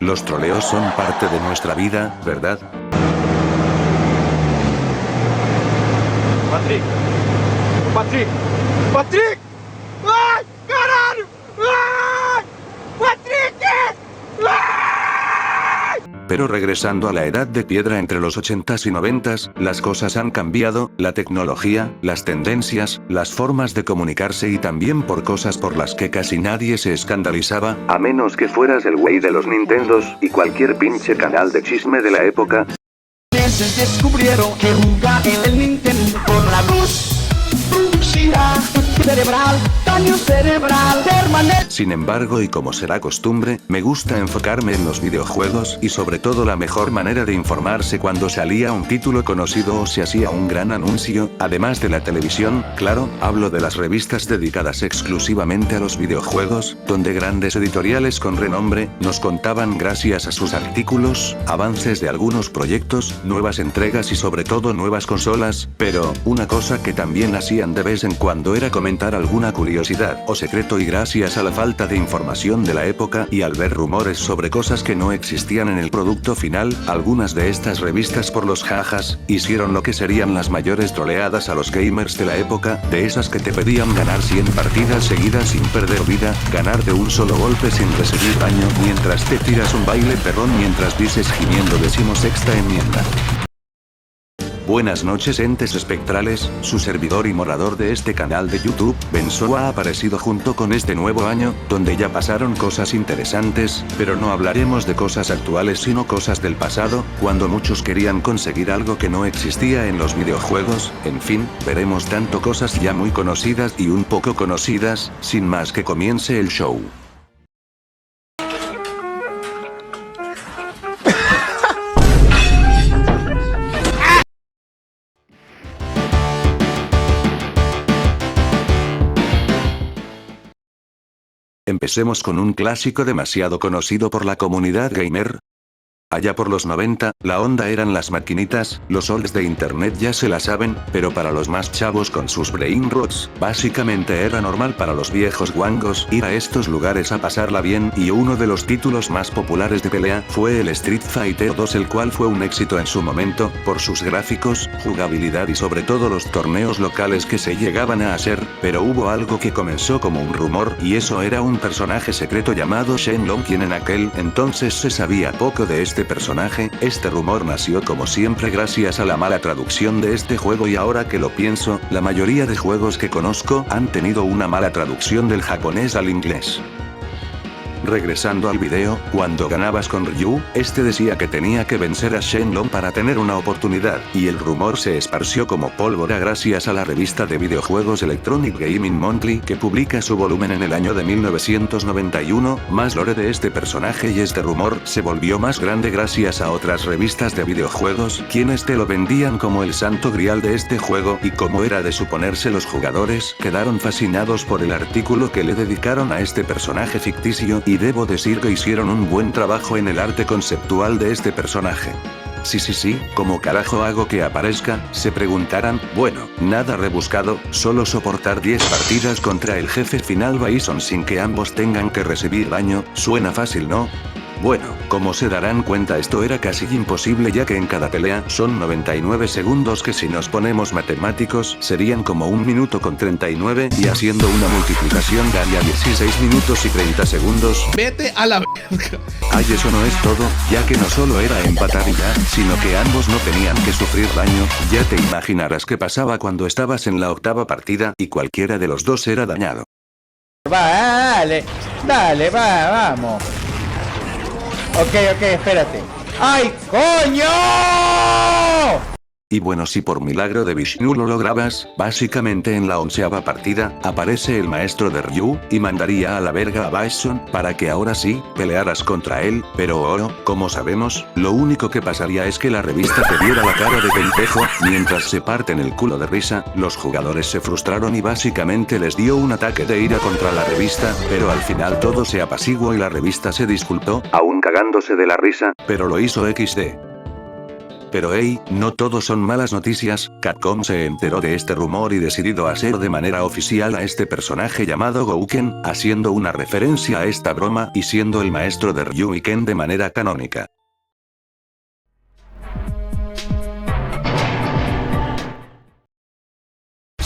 Los troleos son parte de nuestra vida, ¿verdad? Patrick! Patrick! Patrick! Ai, caralho! Ai! Patrick! Ai! Pero regresando a la edad de piedra entre los 80s y 90s, las cosas han cambiado, la tecnología, las tendencias, las formas de comunicarse y también por cosas por las que casi nadie se escandalizaba, a menos que fueras el güey de los Nintendos y cualquier pinche canal de chisme de la época. Descubrieron que jugar en el Nintendo por la luz producirá cerebral, daño cerebral permanente. Sin embargo, y como será costumbre, me gusta enfocarme en los videojuegos y sobre todo la mejor manera de informarse cuando salía un título conocido o se hacía un gran anuncio, además de la televisión, claro, hablo de las revistas dedicadas exclusivamente a los videojuegos, donde grandes editoriales con renombre nos contaban gracias a sus artículos, avances de algunos proyectos, nuevas entregas y sobre todo nuevas consolas, pero, una cosa que también hacían de vez en cuando era comentar alguna curiosidad o secreto y gracias a la falta de información de la época y al ver rumores sobre cosas que no existían en el producto final, algunas de estas revistas por los jajas, hicieron lo que serían las mayores troleadas a los gamers de la época, de esas que te pedían ganar 100 partidas seguidas sin perder vida, ganar de un solo golpe sin recibir daño mientras te tiras un baile perrón mientras dices gimiendo decimosexta enmienda. Buenas noches entes espectrales, su servidor y morador de este canal de YouTube, Benzo ha aparecido junto con este nuevo año, donde ya pasaron cosas interesantes, pero no hablaremos de cosas actuales sino cosas del pasado, cuando muchos querían conseguir algo que no existía en los videojuegos, en fin, veremos tanto cosas ya muy conocidas y un poco conocidas, sin más que comience el show. Empecemos con un clásico demasiado conocido por la comunidad gamer. Allá por los 90, la onda eran las maquinitas, los olds de internet ya se la saben, pero para los más chavos con sus brain rots, básicamente era normal para los viejos guangos ir a estos lugares a pasarla bien y uno de los títulos más populares de pelea fue el Street Fighter 2, el cual fue un éxito en su momento, por sus gráficos, jugabilidad y sobre todo los torneos locales que se llegaban a hacer, pero hubo algo que comenzó como un rumor y eso era un personaje secreto llamado Shenlong, quien en aquel entonces se sabía poco de este personaje. Este rumor nació como siempre gracias a la mala traducción de este juego y ahora que lo pienso, la mayoría de juegos que conozco han tenido una mala traducción del japonés al inglés. Regresando al video, cuando ganabas con Ryu, este decía que tenía que vencer a Shenlong para tener una oportunidad, y el rumor se esparció como pólvora gracias a la revista de videojuegos Electronic Gaming Monthly que publica su volumen en el año de 1991, más lore de este personaje y este rumor se volvió más grande gracias a otras revistas de videojuegos, quienes te lo vendían como el santo grial de este juego y como era de suponerse los jugadores quedaron fascinados por el artículo que le dedicaron a este personaje ficticio y debo decir que hicieron un buen trabajo en el arte conceptual de este personaje. Sí, ¿cómo carajo hago que aparezca? Se preguntarán, bueno, nada rebuscado, solo soportar 10 partidas contra el jefe final Bison sin que ambos tengan que recibir daño, suena fácil, ¿no? Bueno, como se darán cuenta esto era casi imposible ya que en cada pelea son 99 segundos que si nos ponemos matemáticos serían como 1 minuto con 39 y haciendo una multiplicación daría 16 minutos y 30 segundos. Vete a la verga. Ay, eso no es todo, ya que no solo era empatar y ya, sino que ambos no tenían que sufrir daño, ya te imaginarás qué pasaba cuando estabas en la 8ª partida y cualquiera de los dos era dañado. Va, dale, vamos. Ok, espérate. ¡Ay, coño! Y bueno, si por milagro de Vishnu lo lograbas, básicamente en la 11ª partida, aparece el maestro de Ryu, y mandaría a la verga a Bison, para que ahora sí, pelearas contra él, pero como sabemos, lo único que pasaría es que la revista te diera la cara de pendejo, mientras se parten el culo de risa, los jugadores se frustraron y básicamente les dio un ataque de ira contra la revista, pero al final todo se apaciguó y la revista se disculpó, aún cagándose de la risa, pero lo hizo XD. Pero hey, no todo son malas noticias. Capcom se enteró de este rumor y decidió hacer de manera oficial a este personaje llamado Gouken, haciendo una referencia a esta broma y siendo el maestro de Ryu y Ken de manera canónica.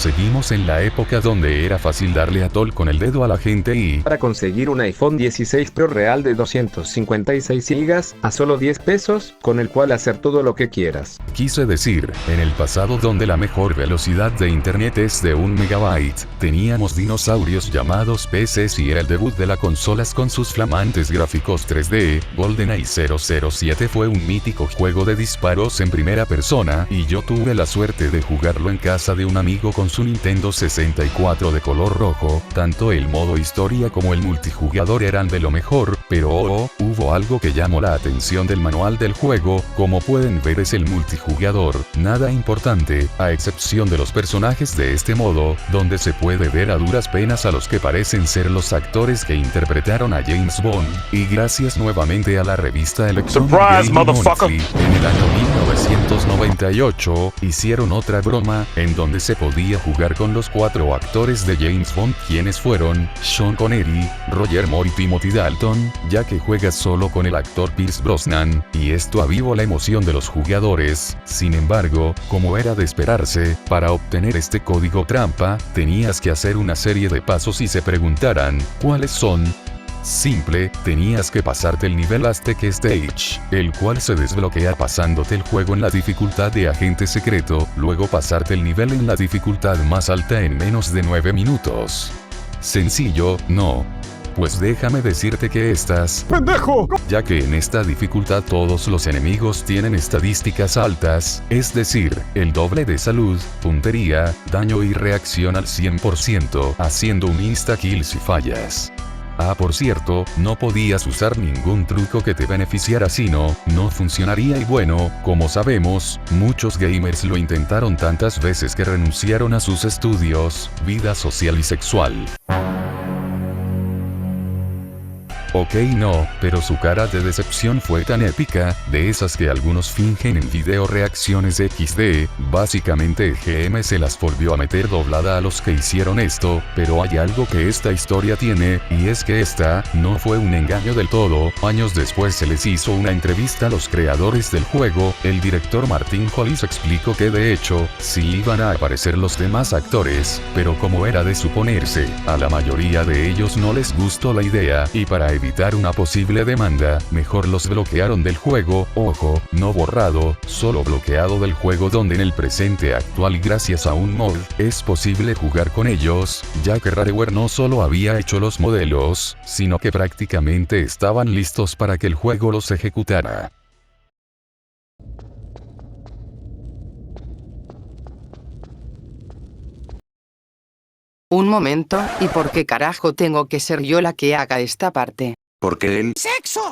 Seguimos en la época donde era fácil darle a tol con el dedo a la gente y... Para conseguir un iPhone 16 Pro real de 256 GB a solo 10 pesos, con el cual hacer todo lo que quieras. Quise decir, en el pasado donde la mejor velocidad de internet es de 1 megabyte, teníamos dinosaurios llamados PCs y era el debut de las consolas con sus flamantes gráficos 3D, GoldenEye 007 fue un mítico juego de disparos en primera persona y yo tuve la suerte de jugarlo en casa de un amigo con su Nintendo 64 de color rojo, tanto el modo historia como el multijugador eran de lo mejor, pero hubo algo que llamó la atención del manual del juego, como pueden ver es el multijugador, nada importante, a excepción de los personajes de este modo, donde se puede ver a duras penas a los que parecen ser los actores que interpretaron a James Bond, y gracias nuevamente a la revista Electronic Gaming Monthly, en el año 1998, hicieron otra broma, en donde se podía jugar con los 4 actores de James Bond quienes fueron, Sean Connery, Roger Moore y Timothy Dalton, ya que juegas solo con el actor Pierce Brosnan, y esto avivó la emoción de los jugadores. Sin embargo, como era de esperarse, para obtener este código trampa, tenías que hacer una serie de pasos y se preguntarán, ¿cuáles son? Simple, tenías que pasarte el nivel Aztec Stage, el cual se desbloquea pasándote el juego en la dificultad de agente secreto, luego pasarte el nivel en la dificultad más alta en menos de 9 minutos. ¿Sencillo? No. Pues déjame decirte que estás ¡pendejo! Ya que en esta dificultad todos los enemigos tienen estadísticas altas, es decir, el doble de salud, puntería, daño y reacción al 100%, haciendo un insta-kill si fallas. Ah, por cierto, no podías usar ningún truco que te beneficiara si no funcionaría y bueno, como sabemos, muchos gamers lo intentaron tantas veces que renunciaron a sus estudios, vida social y sexual. Ok no, pero su cara de decepción fue tan épica, de esas que algunos fingen en video reacciones XD, básicamente GM se las volvió a meter doblada a los que hicieron esto, pero hay algo que esta historia tiene, y es que esta, no fue un engaño del todo, años después se les hizo una entrevista a los creadores del juego, el director Martin Hollis explicó que de hecho, sí iban a aparecer los demás actores, pero como era de suponerse, a la mayoría de ellos no les gustó la idea, y para evitar una posible demanda, mejor los bloquearon del juego, ojo, no borrado, solo bloqueado del juego donde en el presente actual gracias a un mod, es posible jugar con ellos, ya que Rareware no solo había hecho los modelos, sino que prácticamente estaban listos para que el juego los ejecutara. Un momento, ¿y por qué carajo tengo que ser yo la que haga esta parte? Porque él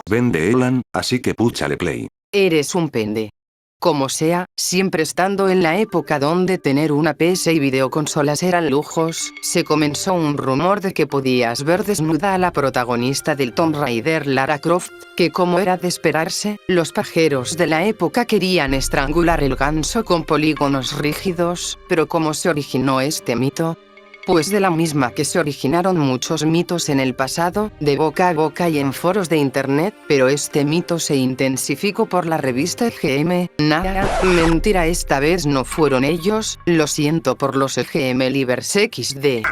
vende Elan, así que púchale play. Eres un pende. Como sea, siempre estando en la época donde tener una PS y videoconsolas eran lujos, se comenzó un rumor de que podías ver desnuda a la protagonista del Tomb Raider Lara Croft, que como era de esperarse, los pajeros de la época querían estrangular el ganso con polígonos rígidos, pero ¿cómo se originó este mito? Pues de la misma que se originaron muchos mitos en el pasado, de boca a boca y en foros de internet, pero este mito se intensificó por la revista EGM, nada, mentira esta vez no fueron ellos, lo siento por los EGM Livers XD.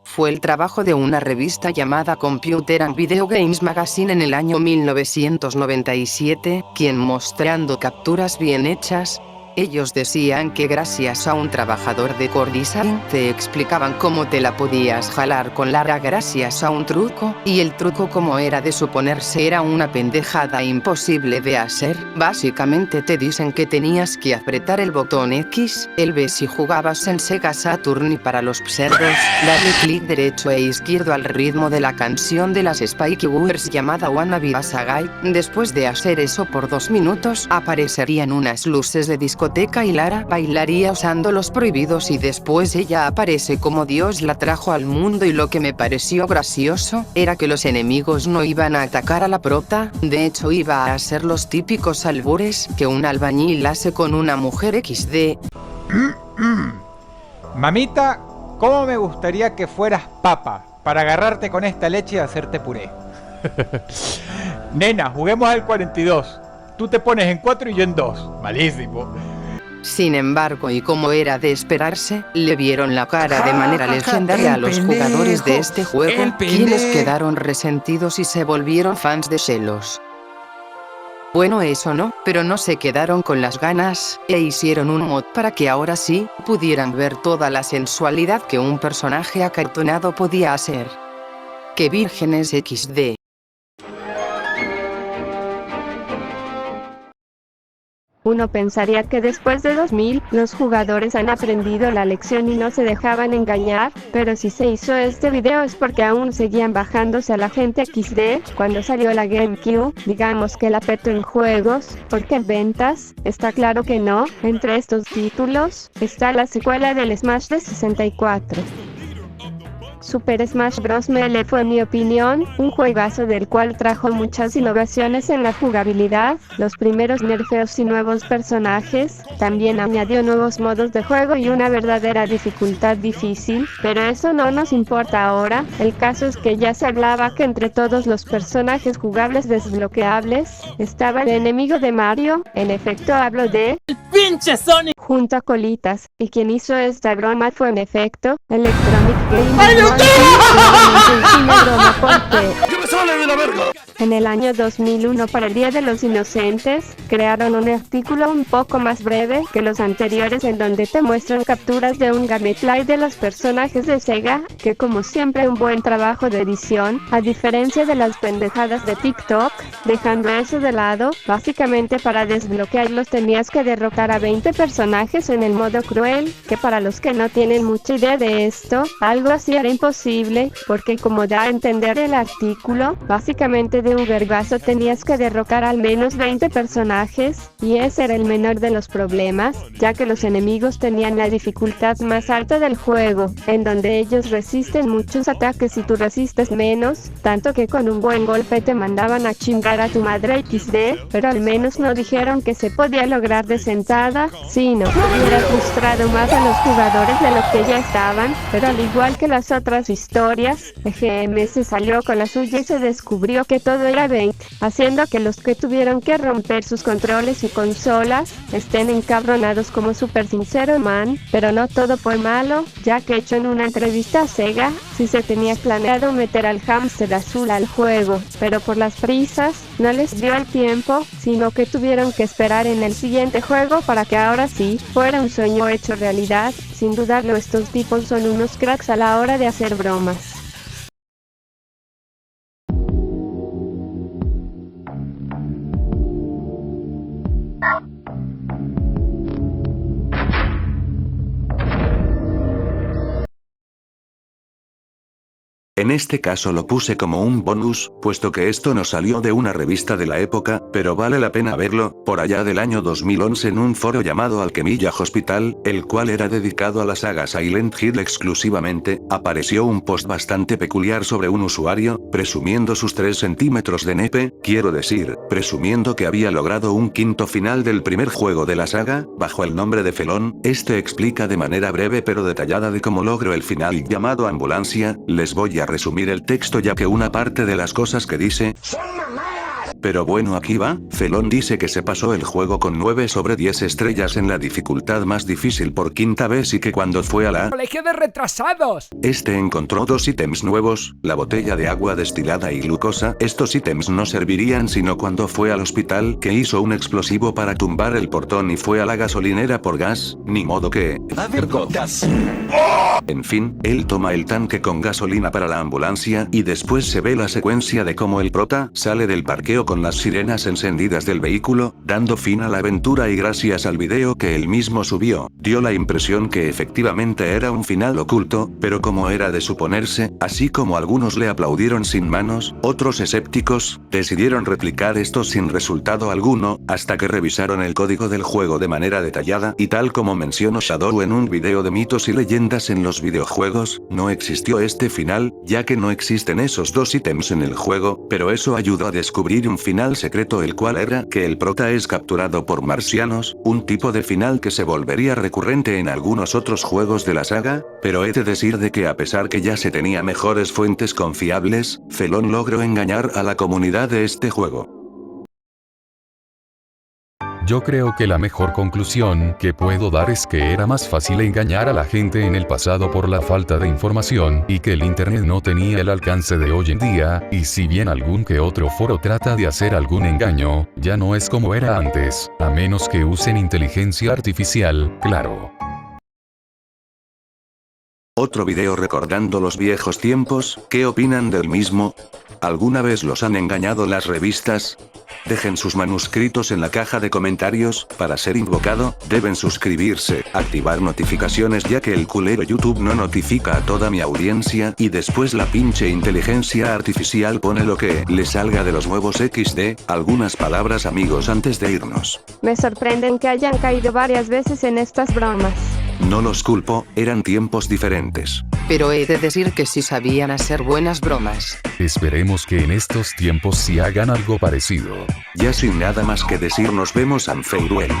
Fue el trabajo de una revista llamada Computer and Video Games Magazine en el año 1997, quien mostrando capturas bien hechas, ellos decían que gracias a un trabajador de Core Design te explicaban cómo te la podías jalar con Lara gracias a un truco, y el truco como era de suponerse era una pendejada imposible de hacer. Básicamente te dicen que tenías que apretar el botón X, el B si jugabas en Sega Saturn y para los cerdos, darle clic derecho e izquierdo al ritmo de la canción de las Spike Girls llamada Wannabe Asagai. Después de hacer eso por 2 minutos aparecerían unas luces de disco discoteca y Lara bailaría usando los prohibidos y después ella aparece como Dios la trajo al mundo, y lo que me pareció gracioso era que los enemigos no iban a atacar a la prota, de hecho iba a hacer los típicos albures que un albañil hace con una mujer XD. Mamita, ¿cómo me gustaría que fueras papa para agarrarte con esta leche y hacerte puré? Nena, juguemos al 42. Tú te pones en 4 y yo en 2. Malísimo. Sin embargo, y como era de esperarse, le vieron la cara de manera legendaria a los jugadores de este juego, quienes quedaron resentidos y se volvieron fans de Celos. Bueno, eso no, pero no se quedaron con las ganas, e hicieron un mod para que ahora sí, pudieran ver toda la sensualidad que un personaje acartonado podía hacer. ¡Qué vírgenes XD! Uno pensaría que después de 2000, los jugadores han aprendido la lección y no se dejaban engañar, pero si se hizo este video es porque aún seguían bajándose a la gente XD. Cuando salió la GameCube, digamos que la petó en juegos, porque en ventas, está claro que no. Entre estos títulos, está la secuela del Smash de 64. Super Smash Bros. Melee fue, en mi opinión, un juegazo del cual trajo muchas innovaciones en la jugabilidad, los primeros nerfeos y nuevos personajes, también añadió nuevos modos de juego y una verdadera dificultad difícil, pero eso no nos importa ahora. El caso es que ya se hablaba que entre todos los personajes jugables desbloqueables, estaba el enemigo de Mario, en efecto hablo de... ¡El pinche Sonic! Junto a Colitas, y quien hizo esta broma fue en efecto, Electronic Gaming. Broma porque en el año 2001, para el Día de los Inocentes, crearon un artículo un poco más breve que los anteriores en donde te muestran capturas de un gameplay de los personajes de Sega, que como siempre un buen trabajo de edición, a diferencia de las pendejadas de TikTok. Dejando eso de lado, básicamente para desbloquearlos tenías que derrotar a 20 personajes en el modo cruel, que para los que no tienen mucha idea de esto, algo así era imposible, porque como da a entender el artículo, básicamente de un vergazo tenías que derrocar al menos 20 personajes, y ese era el menor de los problemas, ya que los enemigos tenían la dificultad más alta del juego, en donde ellos resisten muchos ataques y tú resistes menos, tanto que con un buen golpe te mandaban a chingar a tu madre XD, pero al menos no dijeron que se podía lograr de sentada, sino que hubiera frustrado más a los jugadores de lo que ya estaban, pero al igual que las otras historias, EGM se salió con la suya y se descubrió que todo era bait, haciendo que los que tuvieron que romper sus controles y consolas estén encabronados como Super Sincero Man, pero no todo fue malo, ya que hecho en una entrevista a Sega, sí se tenía planeado meter al hámster azul al juego, pero por las prisas, no les dio el tiempo, sino que tuvieron que esperar en el siguiente juego para que ahora sí, fuera un sueño hecho realidad. Sin dudarlo, estos tipos son unos cracks a la hora de hacer bromas. En este caso lo puse como un bonus, puesto que esto no salió de una revista de la época, pero vale la pena verlo. Por allá del año 2011, en un foro llamado Alquemilla Hospital, el cual era dedicado a la saga Silent Hill exclusivamente, apareció un post bastante peculiar sobre un usuario, presumiendo sus 3 centímetros de nepe, quiero decir, presumiendo que había logrado un quinto final del primer juego de la saga, bajo el nombre de Felón. Este explica de manera breve pero detallada de cómo logró el final llamado Ambulancia. Les voy a resumir el texto ya que una parte de las cosas que dice pero bueno, aquí va. Felón dice que se pasó el juego con 9 sobre 10 estrellas en la dificultad más difícil por quinta vez, y que cuando fue a la ¡Colegio de retrasados! encontró 2 ítems nuevos, la botella de agua destilada y glucosa. Estos ítems no servirían sino cuando fue al hospital, que hizo un explosivo para tumbar el portón y fue a la gasolinera por gas, ni modo que... En fin, él toma el tanque con gasolina para la ambulancia y después se ve la secuencia de cómo el prota sale del parqueo con las sirenas encendidas del vehículo, dando fin a la aventura y gracias al video que él mismo subió, dio la impresión que efectivamente era un final oculto, pero como era de suponerse, así como algunos le aplaudieron sin manos, otros escépticos, decidieron replicar esto sin resultado alguno, hasta que revisaron el código del juego de manera detallada, y tal como mencionó Shadow en un video de mitos y leyendas en los videojuegos, no existió este final, ya que no existen esos dos ítems en el juego, pero eso ayudó a descubrir un final secreto, el cual era que el prota es capturado por marcianos, un tipo de final que se volvería recurrente en algunos otros juegos de la saga, pero he de decir de que a pesar que ya se tenía mejores fuentes confiables, Felon logró engañar a la comunidad de este juego. Yo creo que la mejor conclusión que puedo dar es que era más fácil engañar a la gente en el pasado por la falta de información, y que el internet no tenía el alcance de hoy en día, y si bien algún que otro foro trata de hacer algún engaño, ya no es como era antes, a menos que usen inteligencia artificial, claro. Otro video recordando los viejos tiempos, ¿qué opinan del mismo? ¿Alguna vez los han engañado las revistas? Dejen sus manuscritos en la caja de comentarios. Para ser invocado, deben suscribirse, activar notificaciones ya que el culero YouTube no notifica a toda mi audiencia, y después la pinche inteligencia artificial pone lo que le salga de los huevos XD. Algunas palabras, amigos, antes de irnos. Me sorprenden que hayan caído varias veces en estas bromas. No los culpo, eran tiempos diferentes. Pero he de decir que sí sabían hacer buenas bromas. Esperemos que en estos tiempos sí hagan algo parecido. Ya sin nada más que decir, nos vemos en Farewell.